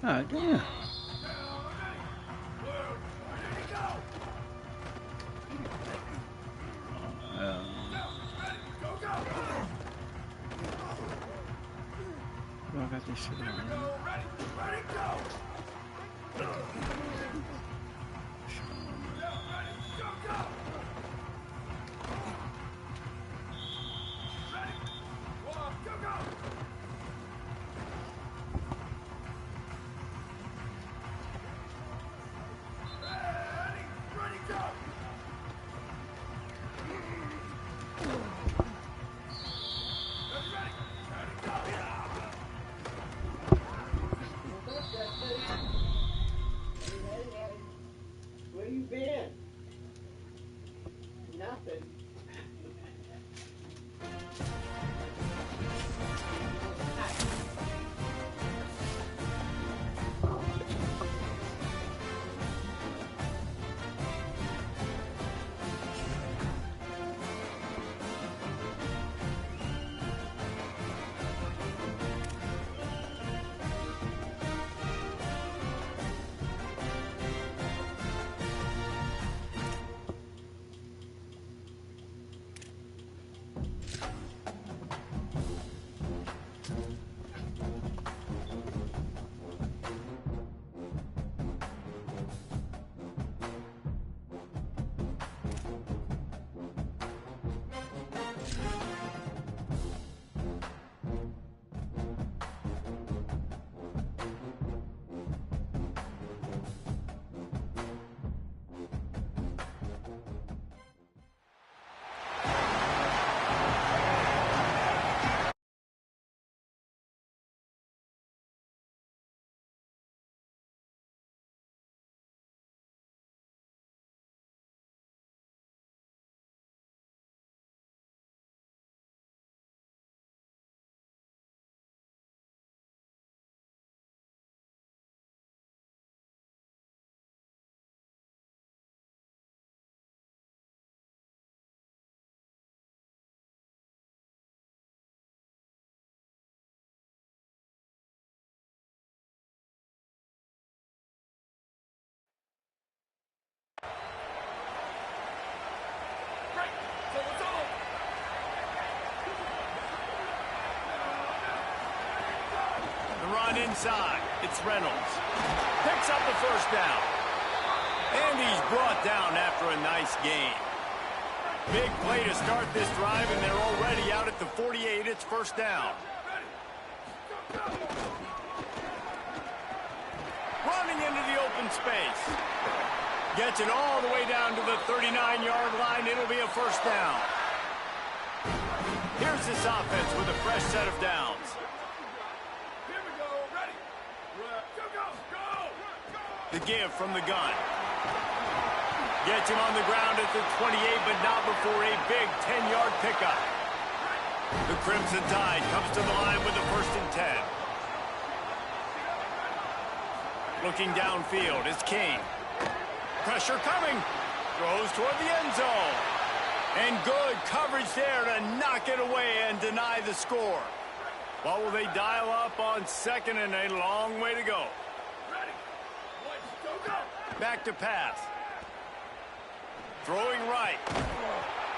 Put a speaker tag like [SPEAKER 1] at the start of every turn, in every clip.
[SPEAKER 1] Oh, damn. I got this shit on. Ready, go!
[SPEAKER 2] Where you been? Nothing.
[SPEAKER 3] Inside, it's Reynolds. Picks up the first down. And he's brought down after a nice gain. Big play to start this drive, and they're already out at the 48. It's first down. Running into the open space. Gets it all the way down to the 39-yard line. It'll be a first down. Here's this offense with a fresh set of downs. The give from the gun. Gets him on the ground at the 28, but not before a big 10-yard pickup. The Crimson Tide comes to the line with the 1st and 10. Looking downfield, it's King. Pressure coming. Throws toward the end zone. And good coverage there to knock it away and deny the score. What will they dial up on 2nd and a long way to go? Back to pass. Throwing right.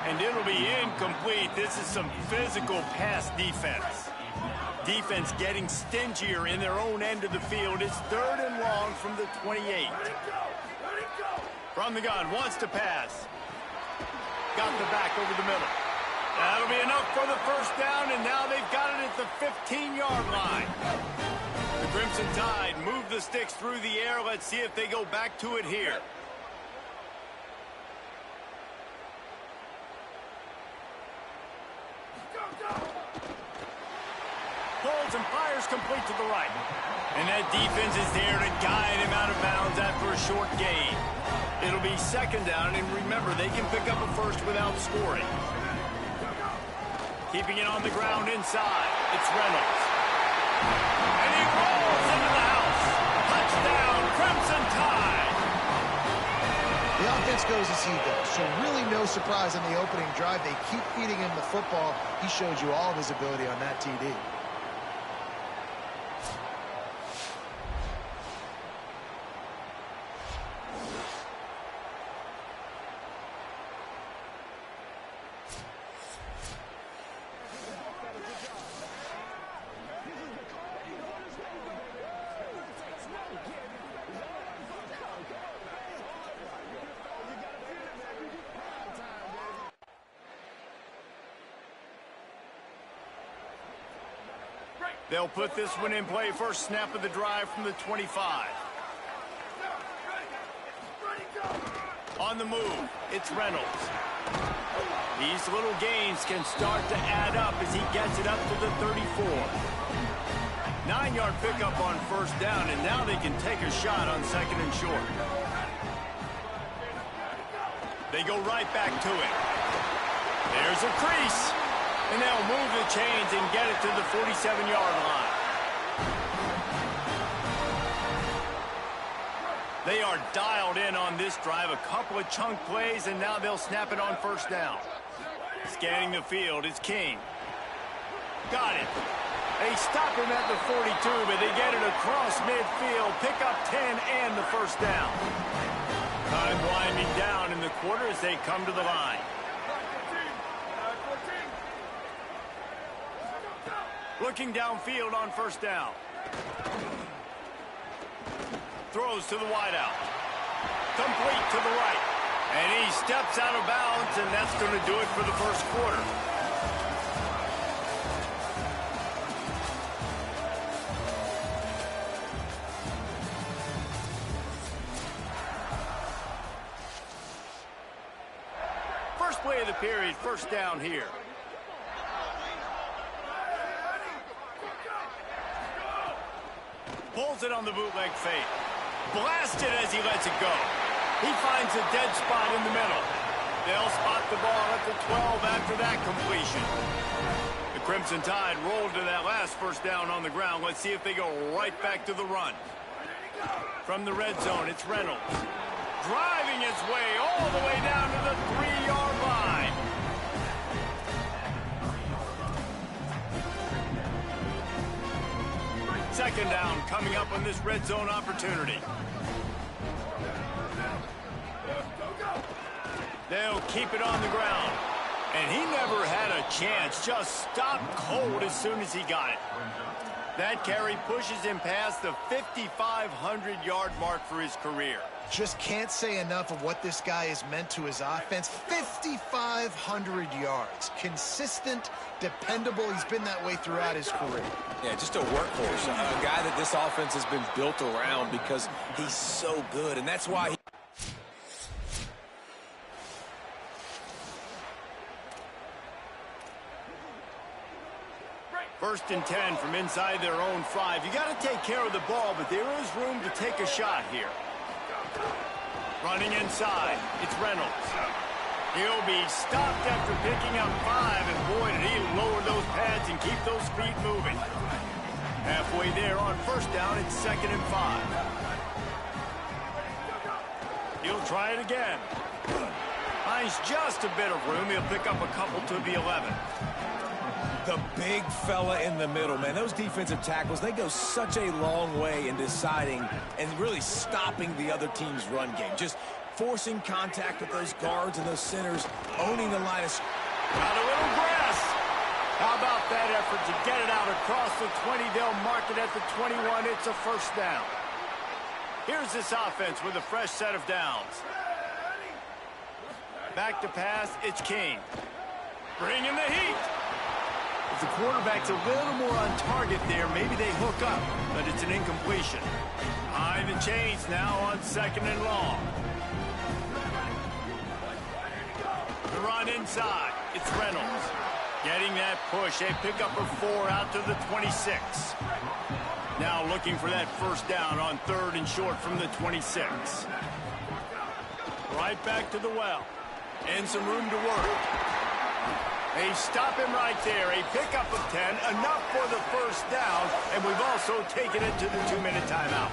[SPEAKER 3] And it'll be incomplete. This is some physical pass defense. Defense getting stingier in their own end of the field. It's 3rd and long from the 28. From the gun, wants to pass. Got the back over the middle. That'll be enough for the first down, and now they've got it at the 15-yard line. The Crimson Tide move the sticks through the air. Let's see if they go back to it here. Pulls and fires complete to the right. And that defense is there to guide him out of bounds after a short gain. It'll be 2nd down, and remember, they can pick up a first without scoring. Keeping it on the ground inside. It's Reynolds. And he rolls into the house. Touchdown, Crimson Tide.
[SPEAKER 4] The offense goes as he does, so really no surprise on the opening drive. They keep feeding him the football. He showed you all of his ability on that TD.
[SPEAKER 3] They'll put this one in play. First snap of the drive from the 25. On the move, it's Reynolds. These little gains can start to add up as he gets it up to the 34. 9-yard pickup on first down, and now they can take a shot on 2nd and short. They go right back to it. There's a crease, and they'll move the chains and get it to the 47-yard line. They are dialed in on this drive, a couple of chunk plays, and now they'll snap it on first down. Scanning the field, it's King. Got it. They stop him at the 42, but they get it across midfield, pick up 10 and the first down. Time winding down in the quarter as they come to the line. Looking downfield on first down. Throws to the wideout. Complete to the right. And he steps out of bounds, and that's going to do it for the first quarter. First play of the period, first down here. Pulls it on the bootleg fake. Blasted as he lets it go. He finds a dead spot in the middle. They'll spot the ball at the 12 after that completion. The Crimson Tide rolled to that last first down on the ground. Let's see if they go right back to the run. From the red zone, it's Reynolds. Driving his way all the way down to the 3-yard line. Second down coming up on this red zone opportunity. They'll keep it on the ground. And he never had a chance. Just stopped cold as soon as he got it. That carry pushes him past the 5,500-yard mark for his career.
[SPEAKER 4] Just can't say enough of what this guy has meant to his offense. 5,500 yards. Consistent, dependable. He's been that way throughout his career.
[SPEAKER 5] Yeah, just a workhorse. A guy that this offense has been built around because he's so good. And that's why he...
[SPEAKER 3] First and 10 from inside their own 5. You got to take care of the ball, but there is room to take a shot here. Running inside, it's Reynolds. He'll be stopped after picking up 5, and boy, did he lower those pads and keep those feet moving. Halfway there on first down, it's 2nd and 5. He'll try it again. Finds just a bit of room. He'll pick up a couple to the 11.
[SPEAKER 5] The big fella in the middle, man. Those defensive tackles, they go such a long way in deciding and really stopping the other team's run game. Just forcing contact with those guards and those centers, owning the line of...
[SPEAKER 3] Got a little grass. How about that effort to get it out across the 20? They'll mark it at the 21. It's a first down. Here's this offense with a fresh set of downs. Back to pass, it's King. Bringing the heat. If the quarterback's a little more on target there, maybe they hook up, but it's an incompletion. Behind the chains now on 2nd and long. The run inside, it's Reynolds. Getting that push, a pickup of 4 out to the 26. Now looking for that first down on 3rd and short from the 26. Right back to the well. And some room to work. They stop him right there. A pickup of 10, enough for the first down, and we've also taken it to the 2-minute timeout.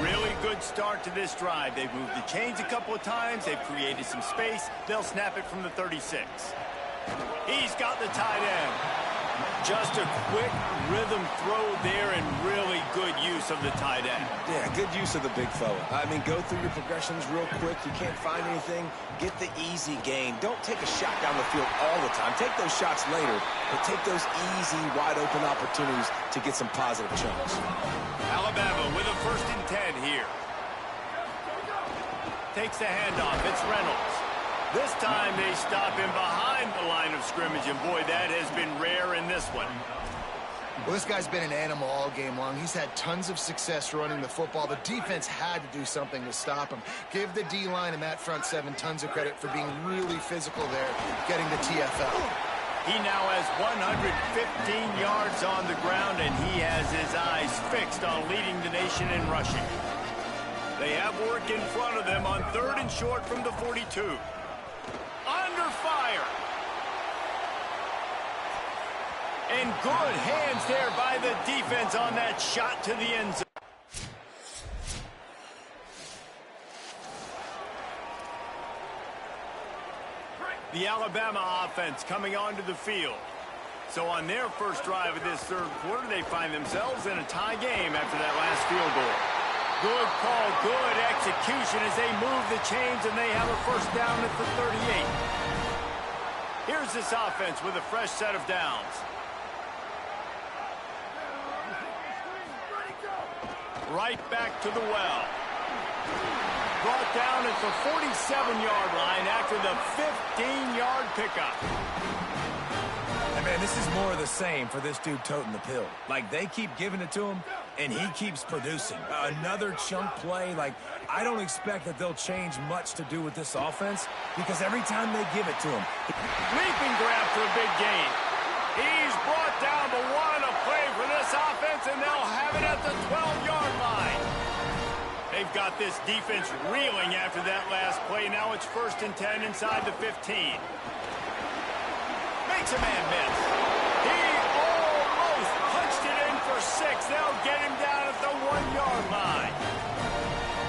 [SPEAKER 3] Really good start to this drive. They've moved the chains a couple of times. They've created some space. They'll snap it from the 36. He's got the tight end. Just a quick rhythm throw there and really good use of the tight end.
[SPEAKER 5] Yeah, good use of the big fella. I mean, go through your progressions real quick. You can't find anything. Get the easy gain. Don't take a shot down the field all the time. Take those shots later, but take those easy, wide-open opportunities to get some positive chunks.
[SPEAKER 3] Alabama with a 1st and 10 here. Takes the handoff. It's Reynolds. This time they stop him behind the line of scrimmage, and boy, that has been rare in this one.
[SPEAKER 4] Well, this guy's been an animal all game long. He's had tons of success running the football. The defense had to do something to stop him. Give the D-line and that front seven tons of credit for being really physical there, getting to TFL.
[SPEAKER 3] He now has 115 yards on the ground, and he has his eyes fixed on leading the nation in rushing. They have work in front of them on 3rd and short from the 42. Under fire. And good hands there by the defense on that shot to the end zone. The Alabama offense coming onto the field. So on their first drive of this 3rd quarter, they find themselves in a tie game after that last field goal. Good call, good execution as they move the chains, and they have a first down at the 38. Here's this offense with a fresh set of downs. Right back to the well. Brought down at the 47-yard line after the 15-yard pickup.
[SPEAKER 5] And man, this is more of the same for this dude toting the pill. Like, they keep giving it to him, and he keeps producing. Another chunk play. Like, I don't expect that they'll change much to do with this offense because every time they give it to him.
[SPEAKER 3] Leaping grab for a big gain. He's brought down the one to play for this offense, and they'll have it at the 12-yard line. They've got this defense reeling after that last play. Now it's 1st and 10 inside the 15. Makes a man miss. He almost punched it in for 6. They'll get him down at the 1-yard line.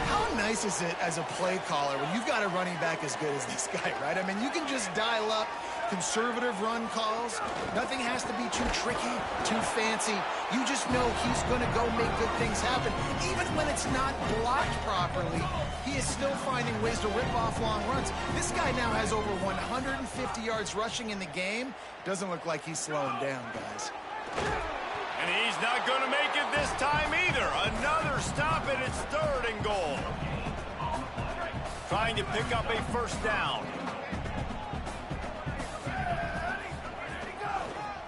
[SPEAKER 4] How nice is it as a play caller when you've got a running back as good as this guy, right? I mean, you can just dial up conservative run calls. Nothing has to be too tricky, too fancy. You just know he's going to go make good things happen. Even when it's not blocked properly, he is still finding ways to rip off long runs. This guy now has over 150 yards rushing in the game. Doesn't look like he's slowing down, guys.
[SPEAKER 3] And he's not going to make it this time either. Another stop, and it's 3rd and goal. Trying to pick up a first down.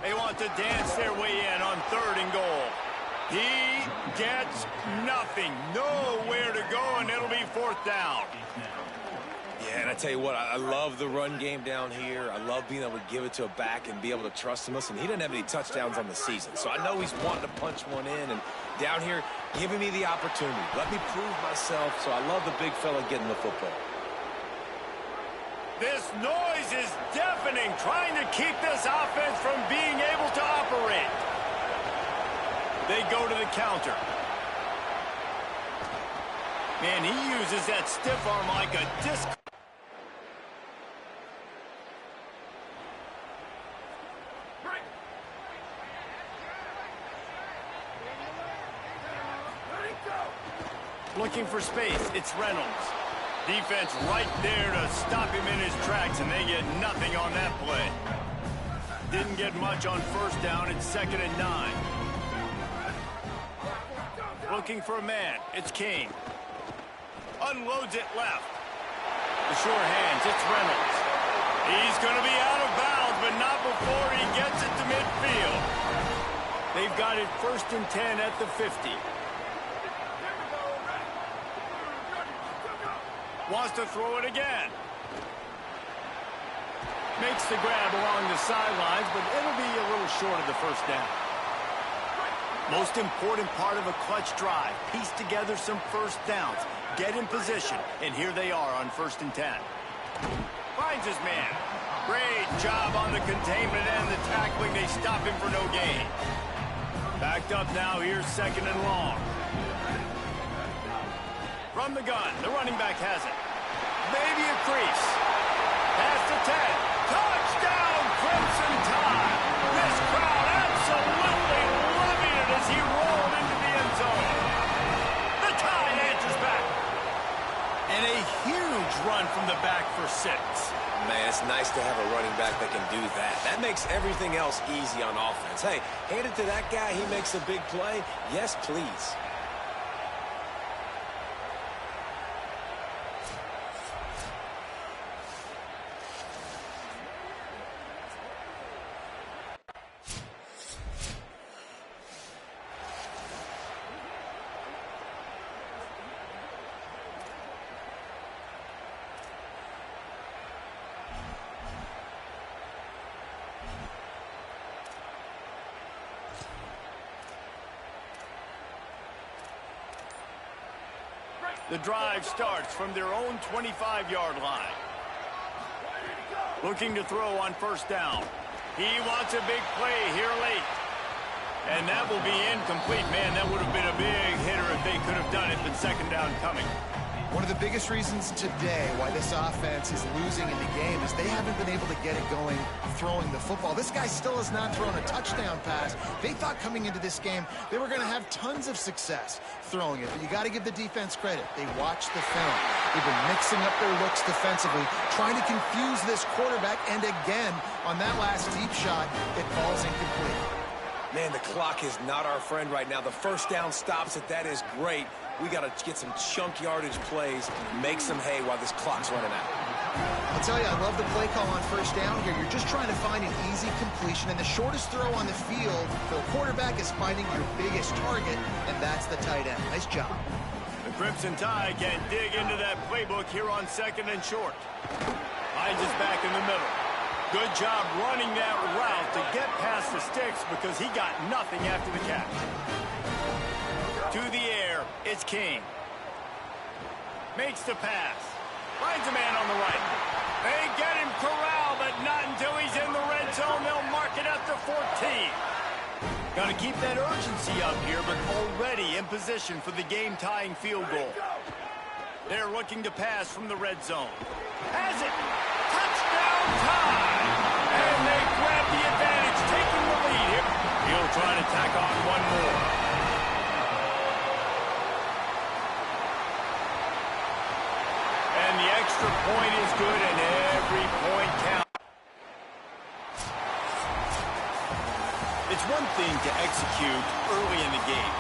[SPEAKER 3] They want to dance their way in on 3rd and goal. He gets nothing. Nowhere to go, and it'll be 4th down.
[SPEAKER 5] Yeah, and I tell you what, I love the run game down here. I love being able to give it to a back and be able to trust him. Listen, he didn't have any touchdowns on the season, so I know he's wanting to punch one in. And down here, giving me the opportunity. Let me prove myself, so I love the big fella getting the football.
[SPEAKER 3] This noise is deafening, trying to keep this offense from being able to operate. They go to the counter. Man, he uses that stiff arm like a disc. Looking for space, it's Reynolds. Defense right there to stop him in his tracks, and they get nothing on that play. Didn't get much on 1st down. It's 2nd and 9. Looking for a man. It's King. Unloads it left. The sure hands. It's Reynolds. He's going to be out of bounds, but not before he gets it to midfield. They've got it 1st and 10 at the 50. Wants to throw it again. Makes the grab along the sidelines, but it'll be a little short of the 1st down. Most important part of a clutch drive. Piece together some 1st downs. Get in position, and here they are on 1st and 10. Finds his man. Great job on the containment and the tackling. They stop him for no gain. Backed up now. Here's 2nd and long. From the gun, the running back has it. Maybe a crease. Pass to 10. Touchdown, Crimson Tide. This crowd absolutely loving it as he rolled into the end zone. The Tide answers back. And a huge run from the back for 6.
[SPEAKER 5] Man, it's nice to have a running back that can do that. That makes everything else easy on offense. Hey, hand it to that guy. He makes a big play. Yes, please.
[SPEAKER 3] The drive starts from their own 25-yard line. Looking to throw on first down. He wants a big play here late. And that will be incomplete. Man, that would have been a big hitter if they could have done it, but second down coming.
[SPEAKER 4] One of the biggest reasons today why this offense is losing in the game is they haven't been able to get it going throwing the football. This guy still has not thrown a touchdown pass. They thought coming into this game they were going to have tons of success throwing it, but you got to give the defense credit. They watched the film. They've been mixing up their looks defensively, trying to confuse this quarterback, and again, on that last deep shot, it falls incomplete.
[SPEAKER 5] Man, the clock is not our friend right now. The first down stops it. That is great. We got to get some chunk yardage plays, make some hay while this clock's running out.
[SPEAKER 4] I'll tell you, I love the play call on first down here. You're just trying to find an easy completion, and the shortest throw on the field for the quarterback is finding your biggest target, and that's the tight end. Nice job.
[SPEAKER 3] The Crimson Tide can dig into that playbook here on second and short. Hines is back in the middle. Good job running that route to get past the sticks because he got nothing after the catch. To the air, it's King. Makes the pass. Finds a man on the right. They get him corralled, but not until he's in the red zone. They'll mark it at the 14. Got to keep that urgency up here, but already in position for the game-tying field goal. They're looking to pass from the red zone. Has it. Touchdown time. And they grab the advantage, taking the lead here. He'll try to tack on one more. And the extra point is good, and every point counts. It's one thing to execute early in the game.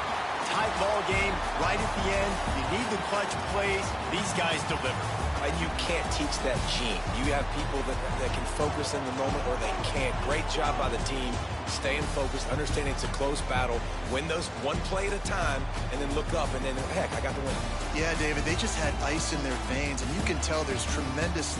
[SPEAKER 3] Tight ball game, right at the end, you need the clutch plays. These guys deliver.
[SPEAKER 5] And you can't teach that gene. You have people that can focus in the moment or they can't. Great job by the team, staying focused, understanding it's a close battle, win those one play at a time, and then look up, and then, heck, I got the win.
[SPEAKER 4] Yeah, David, they just had ice in their veins, and you can tell there's tremendous...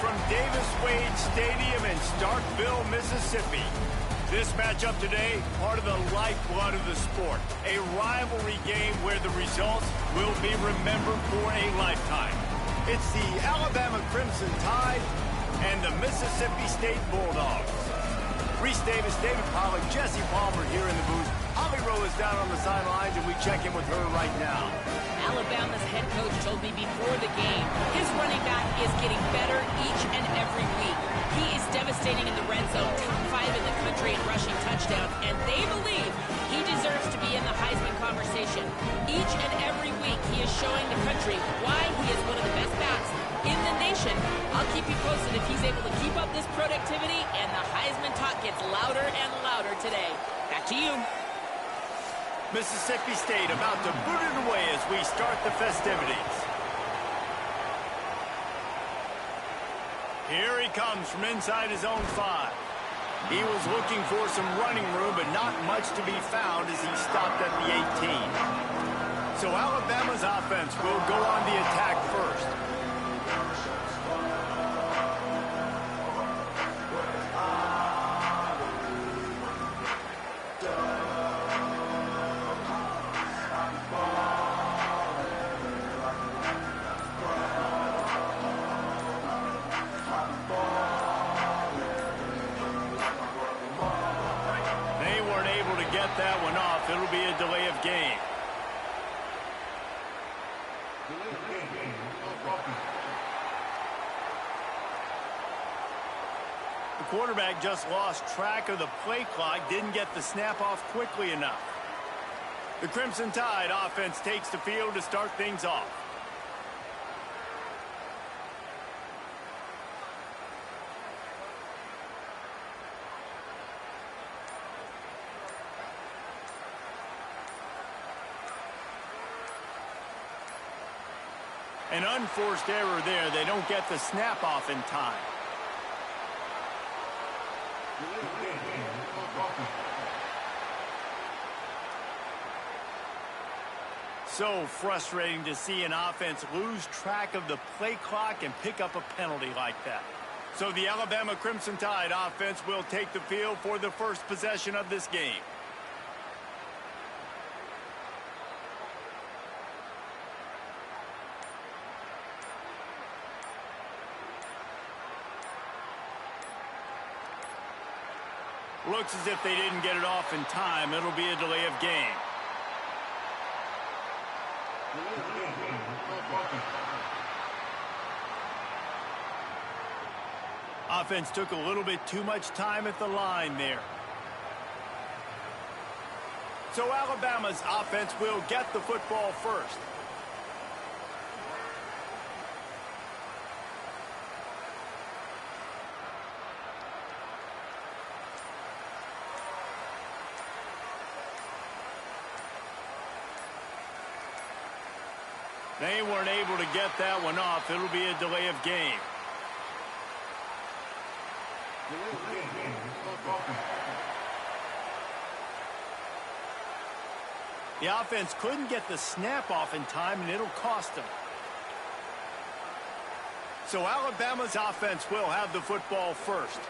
[SPEAKER 3] from Davis-Wade Stadium in Starkville, Mississippi. This matchup today, part of the lifeblood of the sport. A rivalry game where the results will be remembered for a lifetime. It's the Alabama Crimson Tide and the Mississippi State Bulldogs. Reese Davis, David Pollack, Jesse Palmer here in the booth. Holly Rowe is down on the sidelines, and we check in with her right now.
[SPEAKER 6] Alabama's head coach told me before the game, his running back is getting better each and every week. He is devastating in the red zone, top 5 in the country in rushing touchdowns, and they believe he deserves to be in the Heisman conversation. Each and every week, he is showing the country why he is one of the best backs in the nation. I'll keep you posted if he's able to keep up this productivity, and the Heisman talk gets louder and louder today. Back to you.
[SPEAKER 3] Mississippi State about to boot it away as we start the festivities. Here he comes from inside his own 5. He was looking for some running room, but not much to be found as he stopped at the 18. So Alabama's offense will go on the attack first. That one off. It'll be a delay of game. The quarterback just lost track of the play clock, didn't get the snap off quickly enough. The Crimson Tide offense takes the field to start things off. An unforced error there. They don't get the snap off in time. So frustrating to see an offense lose track of the play clock and pick up a penalty like that. So the Alabama Crimson Tide offense will take the field for the first possession of this game. Looks as if they didn't get it off in time. It'll be a delay of game. Offense took a little bit too much time at the line there. So Alabama's offense will get the football first. They weren't able to get that one off. It'll be a delay of game. The offense couldn't get the snap off in time, and it'll cost them. So Alabama's offense will have the football first.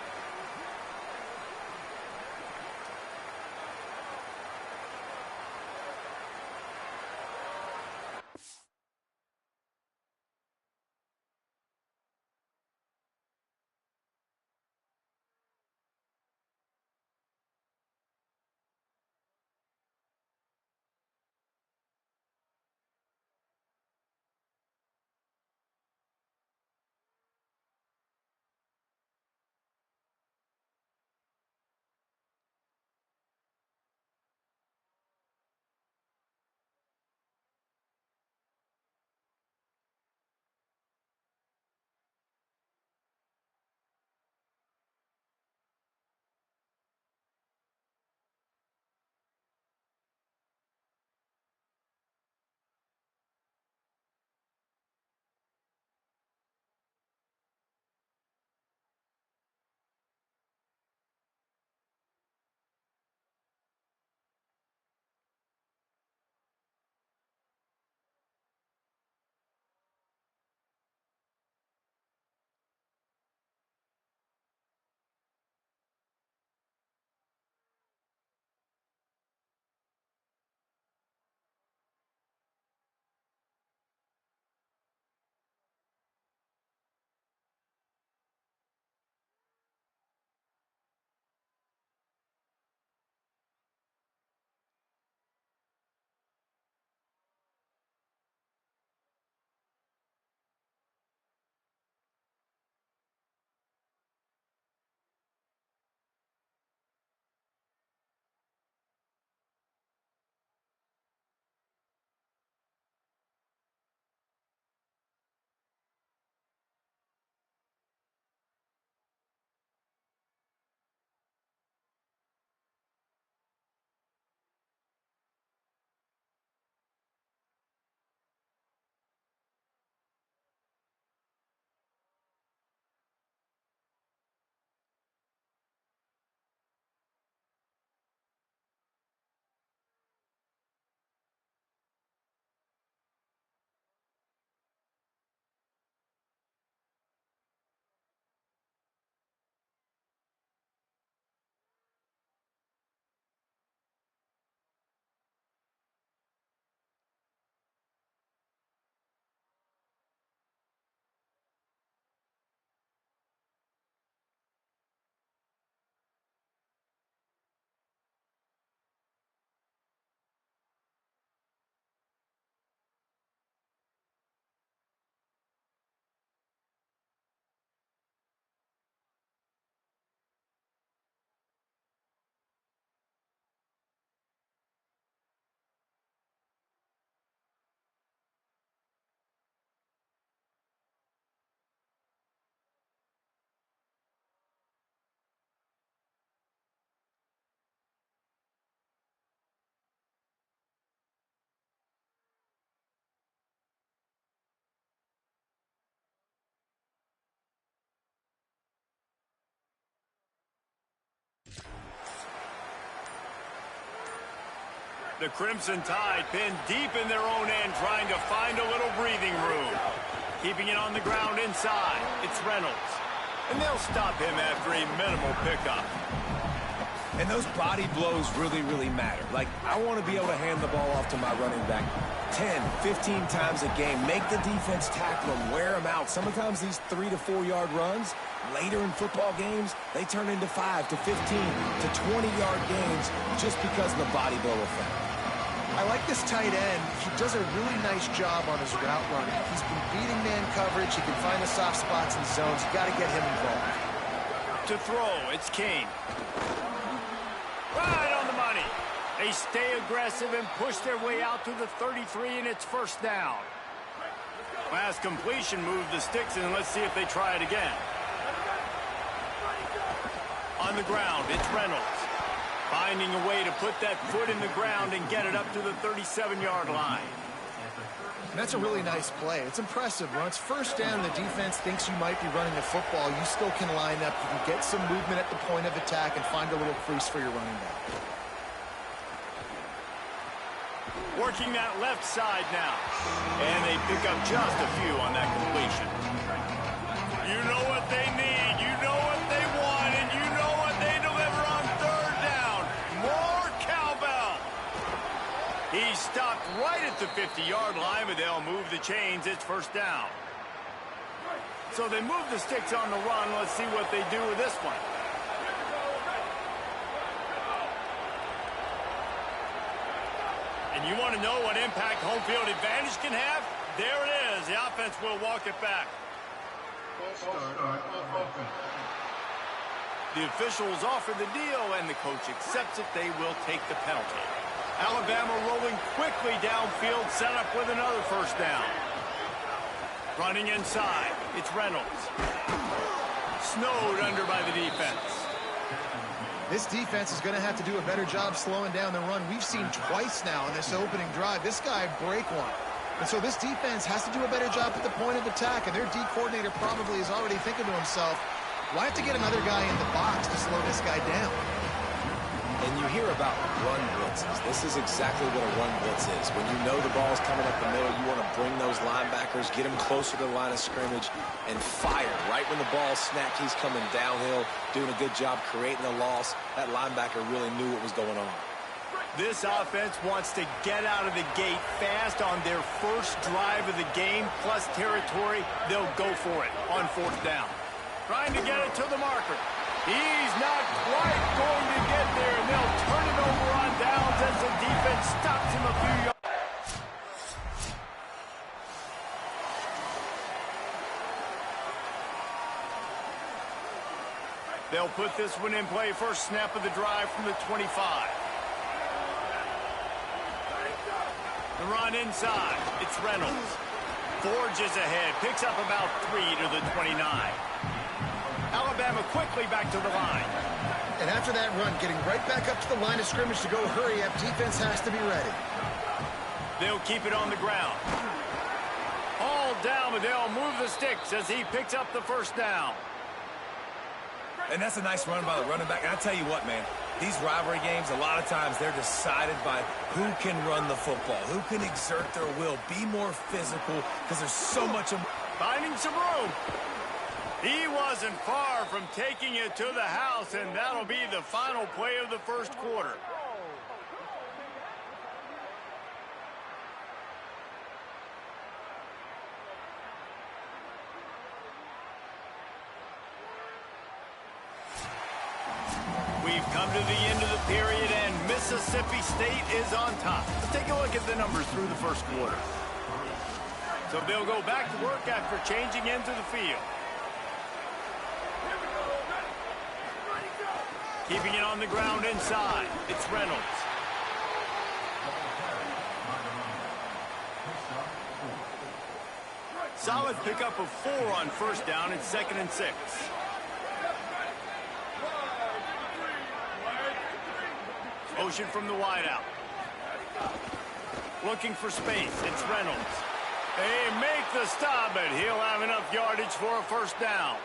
[SPEAKER 3] The Crimson Tide pinned deep in their own end, trying to find a little breathing room. Keeping it on the ground inside, it's Reynolds. And they'll stop him after a minimal pickup.
[SPEAKER 5] And those body blows really, really matter. Like, I want to be able to hand the ball off to my running back 10, 15 times a game. Make the defense tackle them, wear them out. Sometimes these 3 to 4 yard runs, later in football games, they turn into 5 to 15 to 20 yard gains just because of the body blow effect.
[SPEAKER 4] I like this tight end. He does a really nice job on his route running. He's been beating man coverage. He can find the soft spots and zones. You got to get him involved.
[SPEAKER 3] To throw, it's Kane. Right on the money. They stay aggressive and push their way out to the 33, and it's first down. Last completion moved the sticks, and let's see if they try it again. On the ground, it's Reynolds. Finding a way to put that foot in the ground and get it up to the 37-yard line.
[SPEAKER 4] And that's a really nice play. It's impressive. When it's first down, the defense thinks you might be running the football. You still can line up. You can get some movement at the point of attack and find a little crease for your running back.
[SPEAKER 3] Working that left side now. And they pick up just a few on that completion. You know what they need. You know what they want. And you know what they deliver on third down. More cowbell. He stopped right at the 50-yard line, but they'll move the chains. It's first down. So they move the sticks on the run. Let's see what they do with this one. And you want to know what impact home field advantage can have? There it is. The offense will walk it back. The officials offer the deal, and the coach accepts it. They will take the penalty. Alabama rolling quickly downfield, set up with another first down. Running inside, it's Reynolds. Snowed under by the defense.
[SPEAKER 4] This defense is going to have to do a better job slowing down the run. We've seen twice now in this opening drive. This guy break one. And so this defense has to do a better job at the point of attack. And their D coordinator probably is already thinking to himself, well, I have to get another guy in the box to slow this guy down.
[SPEAKER 5] And you hear about run blitzes. This is exactly what a run blitz is. When you know the ball's coming up the middle, you want to bring those linebackers, get them closer to the line of scrimmage, and fire. Right when the ball's snapped, he's coming downhill, doing a good job creating a loss. That linebacker really knew what was going on.
[SPEAKER 3] This offense wants to get out of the gate fast on their first drive of the game, plus territory. They'll go for it on fourth down. Trying to get it to the marker. He's not quite going to get there, and they'll turn it over on downs as the defense stops him a few yards. They'll put this one in play. First snap of the drive from the 25. The run inside. It's Reynolds. Forges ahead. Picks up about 3 to the 29. Alabama quickly back to the line.
[SPEAKER 4] And after that run, getting right back up to the line of scrimmage to go hurry up, defense has to be ready.
[SPEAKER 3] They'll keep it on the ground. All down, but they'll move the sticks as he picks up the first down.
[SPEAKER 5] And that's a nice run by the running back. And I tell you what, man, these rivalry games, a lot of times they're decided by who can run the football, who can exert their will, be more physical, because there's so much.
[SPEAKER 3] Finding some room. He wasn't far from taking it to the house, and that'll be the final play of the first quarter. We've come to the end of the period, and Mississippi State is on top. Let's take a look at the numbers through the first quarter. So they'll go back to work after changing into the field. Keeping it on the ground inside. It's Reynolds. Solid pickup of 4 on first down. It's 2nd and 6. Motion from the wideout. Looking for space. It's Reynolds. They make the stop, but he'll have enough yardage for a first down.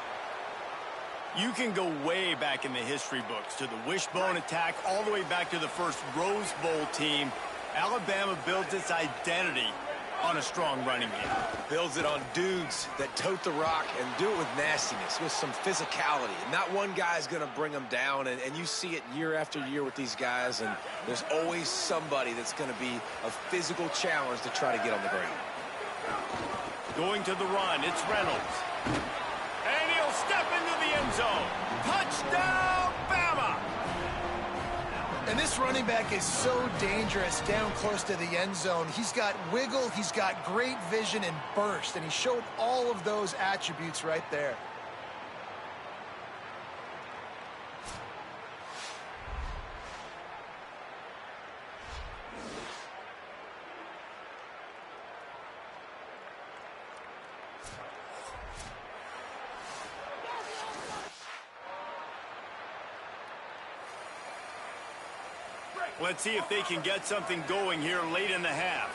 [SPEAKER 3] You can go way back in the history books to the wishbone attack, all the way back to the first Rose Bowl team. Alabama builds its identity on a strong running game.
[SPEAKER 5] Builds it on dudes that tote the rock and do it with nastiness, with some physicality. Not one guy's going to bring them down, and you see it year after year with these guys, and there's always somebody that's going to be a physical challenge to try to get on the ground.
[SPEAKER 3] Going to the run, it's Reynolds. And he'll step into the end zone. Touchdown, Bama!
[SPEAKER 4] And this running back is so dangerous down close to the end zone. He's got wiggle, he's got great vision and burst, and he showed all of those attributes right there.
[SPEAKER 3] Let's see if they can get something going here late in the half.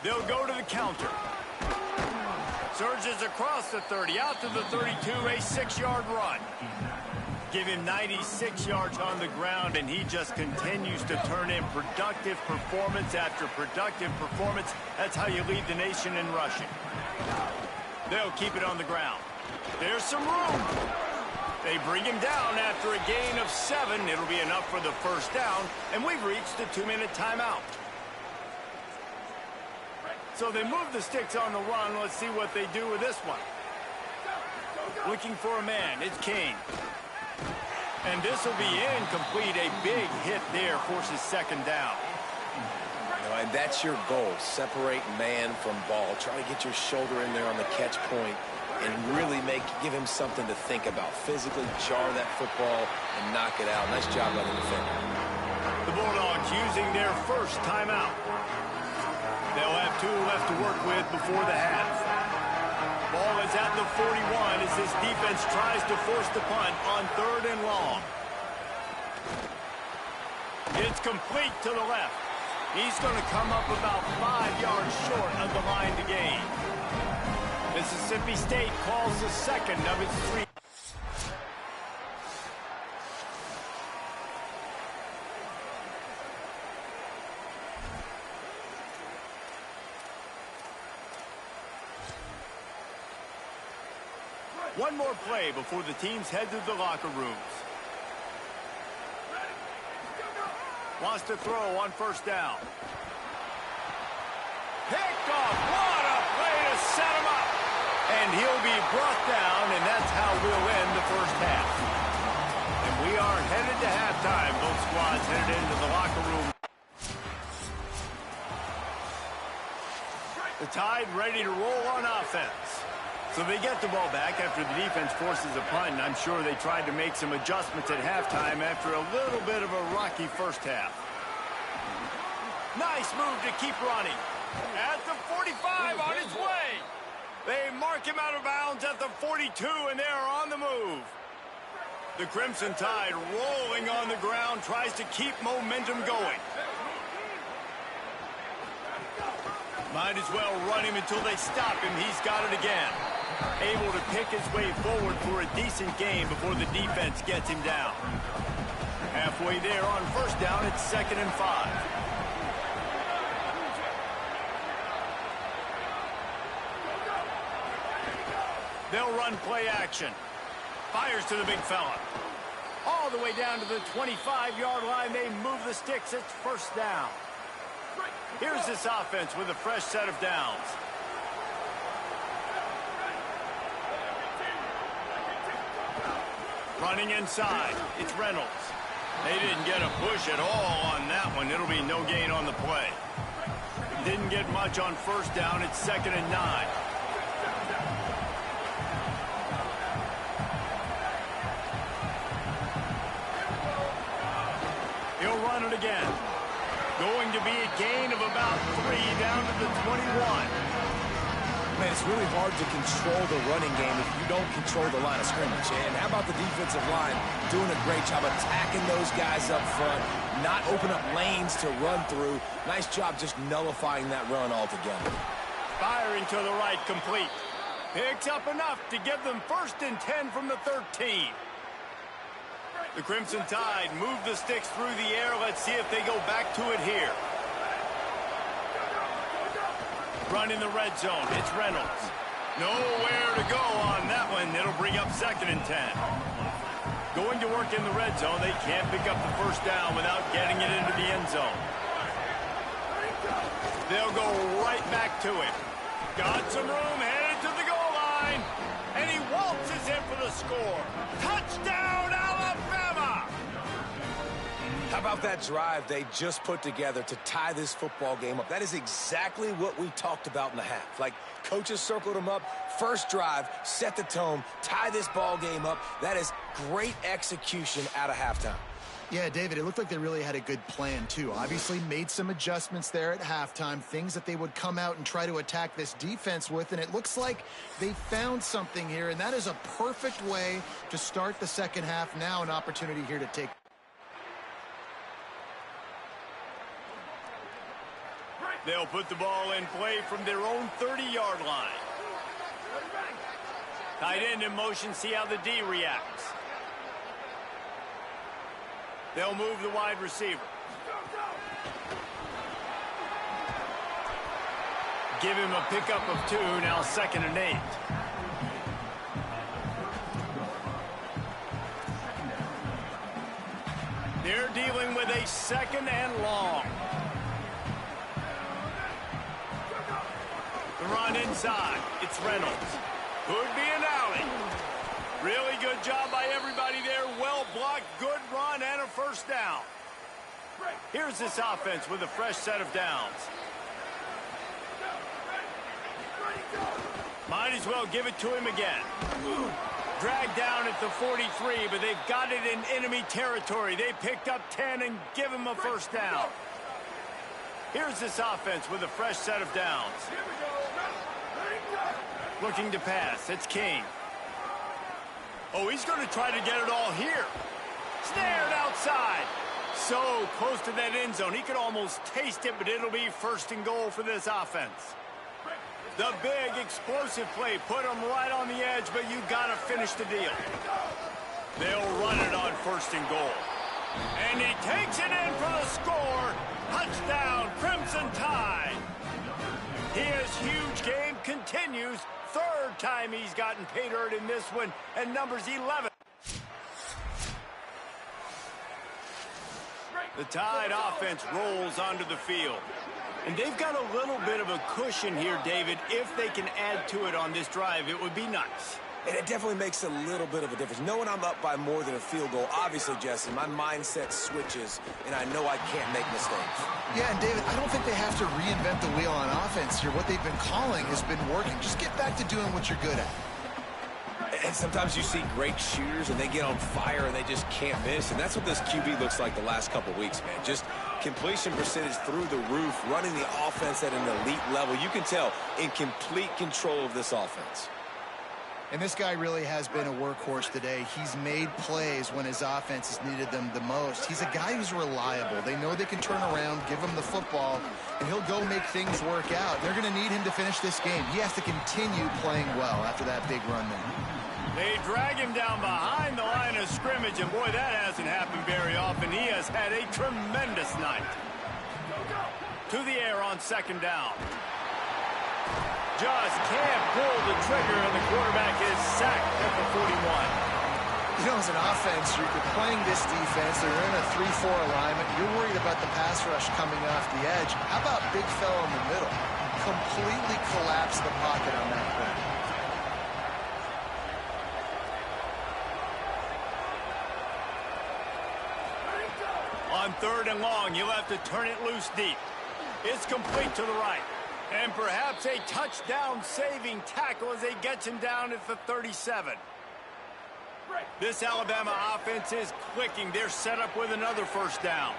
[SPEAKER 3] They'll go to the counter. Surges across the 30, out to the 32, a 6-yard run. Give him 96 yards on the ground, and he just continues to turn in productive performance after productive performance. That's how you lead the nation in rushing. They'll keep it on the ground. There's some room. They bring him down after a gain of 7. It'll be enough for the first down, and we've reached the 2-minute timeout. So they move the sticks on the run. Let's see what they do with this one. Looking for a man. It's Kane. And this will be incomplete. A big hit there forces second down.
[SPEAKER 5] And that's your goal. Separate man from ball. Try to get your shoulder in there on the catch point and really give him something to think about. Physically jar that football and knock it out. Nice job by the defender.
[SPEAKER 3] The Bulldogs using their first timeout. They'll have 2 left to work with before the half. Ball is at the 41 as this defense tries to force the punt on 3rd and long. It's complete to the left. He's going to come up about 5 yards short of the line to gain. Mississippi State calls the second of its 3. One more play before the teams head to the locker rooms. Wants to throw on first down. Picked off. What a play to set him up. And he'll be brought down, and that's how we'll end the first half. And we are headed to halftime. Both squads headed into the locker room. The Tide ready to roll on offense. So they get the ball back after the defense forces a punt, and I'm sure they tried to make some adjustments at halftime after a little bit of a rocky first half. Nice move to keep running. At the 45 on its way. They mark him out of bounds at the 42, and they're on the move. The Crimson Tide rolling on the ground, tries to keep momentum going. Might as well run him until they stop him. He's got it again. Able to pick his way forward for a decent gain before the defense gets him down. Halfway there on first down, it's 2nd and 5. They'll run play action. Fires to the big fella. All the way down to the 25-yard line. They move the sticks. It's first down. Here's this offense with a fresh set of downs. Running inside. It's Reynolds. They didn't get a push at all on that one. It'll be no gain on the play. Didn't get much on first down. It's 2nd and 9. He'll run it again. Going to be a gain of about 3 down to the 21.
[SPEAKER 5] Man, it's really hard to control the running game if you don't control the line of scrimmage. And how about the defensive line doing a great job attacking those guys up front, not open up lanes to run through. Nice job just nullifying that run altogether.
[SPEAKER 3] Firing to the right, complete. Picks up enough to give them 1st and 10 from the 13. The Crimson Tide move the sticks through the air. Let's see if they go back to it here. Run in the red zone. It's Reynolds. Nowhere to go on that one. It'll bring up 2nd and 10. Going to work in the red zone. They can't pick up the first down without getting it into the end zone. They'll go right back to it. Got some room, headed to the goal line. And he waltzes in for the score. Touchdown, Alabama!
[SPEAKER 5] How about that drive they just put together to tie this football game up? That is exactly what we talked about in the half. Like, coaches circled them up. First drive, set the tone, tie this ball game up. That is great execution out of halftime.
[SPEAKER 4] Yeah, David, it looked like they really had a good plan, too. Obviously made some adjustments there at halftime, things that they would come out and try to attack this defense with, and it looks like they found something here, and that is a perfect way to start the second half. Now an opportunity here to take.
[SPEAKER 3] They'll put the ball in play from their own 30-yard line. Tight end in motion, see how the D reacts. They'll move the wide receiver. Give him a pickup of 2, now 2nd and 8. They're dealing with a 2nd and long. The run inside. It's Reynolds. Could be an alley. Really good job by everybody there. Well blocked, good run, and a first down. Here's this offense with a fresh set of downs. Might as well give it to him again. Dragged down at the 43, but they've got it in enemy territory. They picked up 10 and give him a first down. Here's this offense with a fresh set of downs. Looking to pass. It's King. Oh, he's going to try to get it all here. Snared outside. So close to that end zone. He could almost taste it, but it'll be 1st and goal for this offense. The big explosive play put him right on the edge, but you got to finish the deal. They'll run it on 1st and goal. And he takes it in for the score. Touchdown, Crimson Tide. His huge game continues. 3rd time he's gotten pay dirt in this one, and number's 11. The Tide offense rolls onto the field. And they've got a little bit of a cushion here, David. If they can add to it on this drive, it would be nice.
[SPEAKER 5] And it definitely makes a little bit of a difference. Knowing I'm up by more than a field goal, obviously, Jesse, my mindset switches, and I know I can't make mistakes.
[SPEAKER 4] Yeah, and David, I don't think they have to reinvent the wheel on offense here. What they've been calling has been working. Just get back to doing what you're good at.
[SPEAKER 5] And sometimes you see great shooters, and they get on fire, and they just can't miss. And that's what this QB looks like the last couple weeks, man. Just completion percentage through the roof, running the offense at an elite level. You can tell in complete control of this offense.
[SPEAKER 4] And this guy really has been a workhorse today. He's made plays when his offense has needed them the most. He's a guy who's reliable. They know they can turn around, give him the football, and he'll go make things work out. They're going to need him to finish this game. He has to continue playing well after that big run there.
[SPEAKER 3] They drag him down behind the line of scrimmage, and boy, that hasn't happened very often. He has had a tremendous night. To the air on 2nd down. Just can't pull the trigger, and the quarterback is sacked at the 41.
[SPEAKER 4] You know, as an offense, you're playing this defense. They're in a 3-4 alignment. You're worried about the pass rush coming off the edge. How about big fella in the middle? Completely collapse the pocket on that play.
[SPEAKER 3] On 3rd and long, you'll have to turn it loose deep. It's complete to the right. And perhaps a touchdown-saving tackle as they get him down at the 37. This Alabama offense is clicking. They're set up with another first down.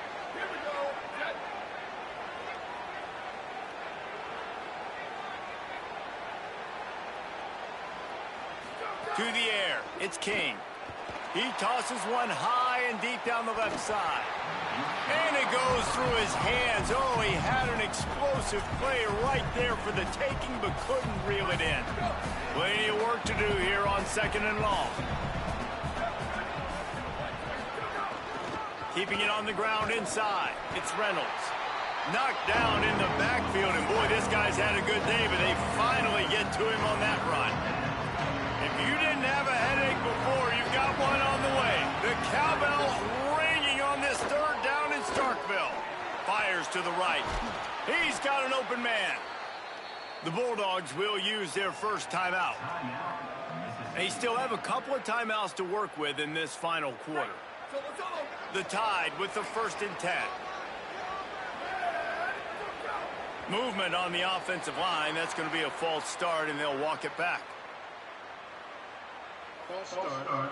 [SPEAKER 3] To the air, it's King. He tosses one high and deep down the left side. And it goes through his hands. Oh, he had an explosive play right there for the taking, but couldn't reel it in. Plenty of work to do here on 2nd and long. Keeping it on the ground inside. It's Reynolds. Knocked down in the backfield, and boy, this guy's had a good day, but they finally get to him on that run. If you didn't have a headache before, you've got one on the way. The cowbell's ringing on this third down in Starkville. Fires to the right. He's got an open man. The Bulldogs will use their first timeout. They still have a couple of timeouts to work with in this final quarter. The Tide with the 1st and 10. Movement on the offensive line. That's going to be a false start, and they'll walk it back.
[SPEAKER 1] False start.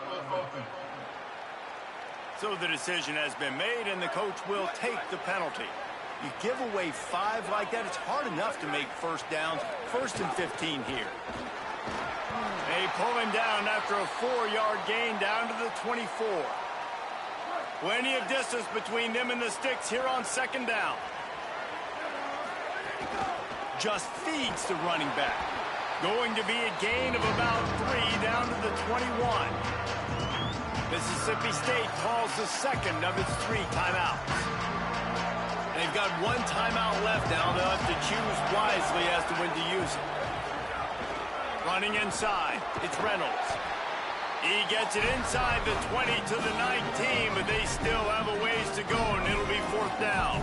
[SPEAKER 3] So the decision has been made, and the coach will take the penalty. You give away 5 like that, it's hard enough to make first downs. 1st and 15 here. They pull him down after a 4-yard gain down to the 24. Plenty of distance between them and the sticks here on 2nd down. Just feeds the running back. Going to be a gain of about 3 down to the 21. Mississippi State calls the 2nd of its 3 timeouts. They've got 1 timeout left now. They'll have to choose wisely as to when to use it. Running inside, it's Reynolds. He gets it inside the 20 to the 19, but they still have a ways to go, and it'll be 4th down.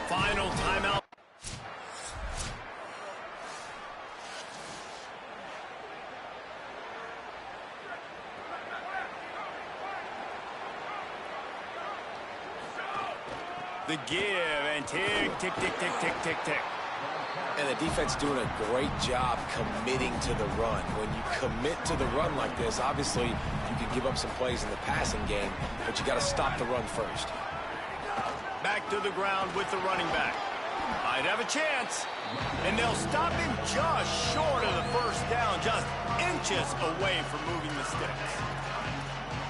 [SPEAKER 3] Final timeout. The give and tick, tick, tick, tick, tick, tick, tick.
[SPEAKER 5] And the defense doing a great job committing to the run. When you commit to the run like this, obviously you can give up some plays in the passing game, but you got to stop the run first.
[SPEAKER 3] Back to the ground with the running back. Might have a chance. And they'll stop him just short of the 1st down, just inches away from moving the sticks.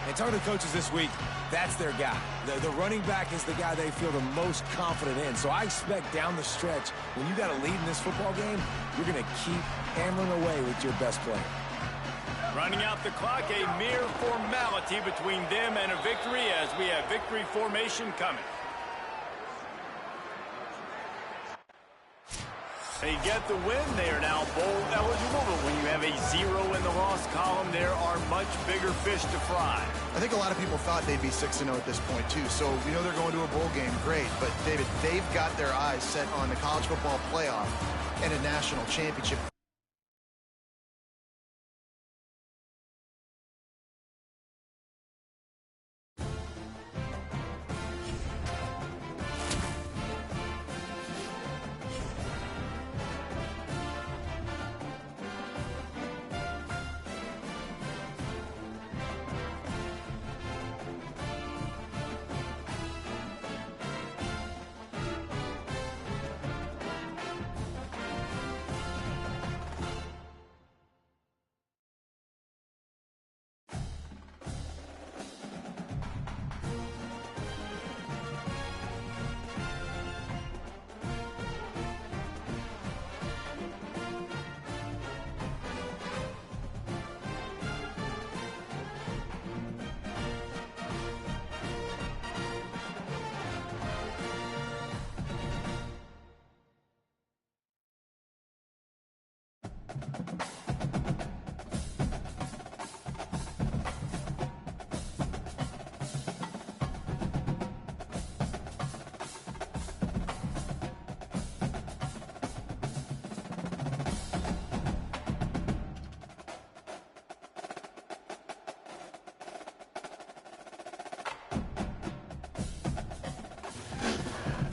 [SPEAKER 5] And talking to coaches this week, that's their guy. The running back is the guy they feel the most confident in. So I expect down the stretch, when you got a lead in this football game, you're going to keep hammering away with your best player.
[SPEAKER 3] Running out the clock, a mere formality between them and a victory as we have victory formation coming. They get the win. They are now bowl eligible, but when you have a 0 in the loss column, there are much bigger fish to fry.
[SPEAKER 4] I think a lot of people thought they'd be 6-0 at this point, too. So we know they're going to a bowl game. Great. But, David, they've got their eyes set on the college football playoff and a national championship.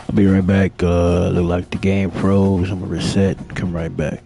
[SPEAKER 1] I'll be right back. Look like the game froze. I'm gonna reset and come right back.